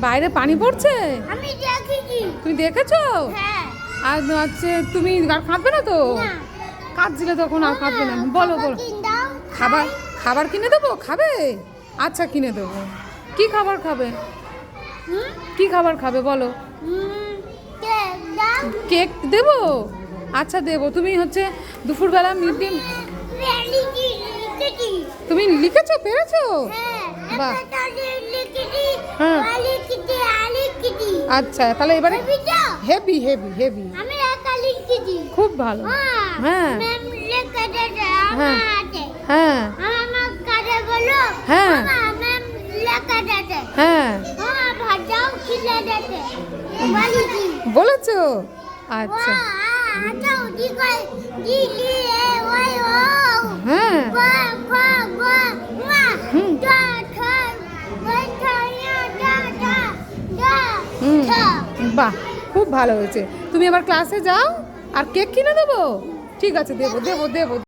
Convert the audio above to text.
বাইরে পানি পড়ছে? আমি দেখেছি। তুমি দেখেছো? হ্যাঁ। আর হচ্ছে তুমি আর কাঁদবে না তো? কাঁদছিলে তখন আর কাঁদবে না। বলো বলো। খাবার খাবার কিনে দেবো? খাবে? আচ্ছা কিনে দেবো। কি খাবার খাবে? কি খাবার খাবে বলো? কেক দেবো? আচ্ছা দেবো। তুমি হচ্ছে দুপুরবেলা মিড ডে তুমি লিখেছো, পেরেছো? বাহ। হ্যাঁ আচ্ছা তাহলে এবারে হেভি হেভি হেভি খুব ভালো। হ্যাঁ হ্যাঁ হ্যাঁ হ্যাঁ হ্যাঁ বলেছো? আচ্ছা হ্যাঁ বাহ খুব ভালো হয়েছে। তুমি এবার ক্লাসে যাও আর কেক কিনে দেবো। ঠিক আছে দেবো দেবো দেবো।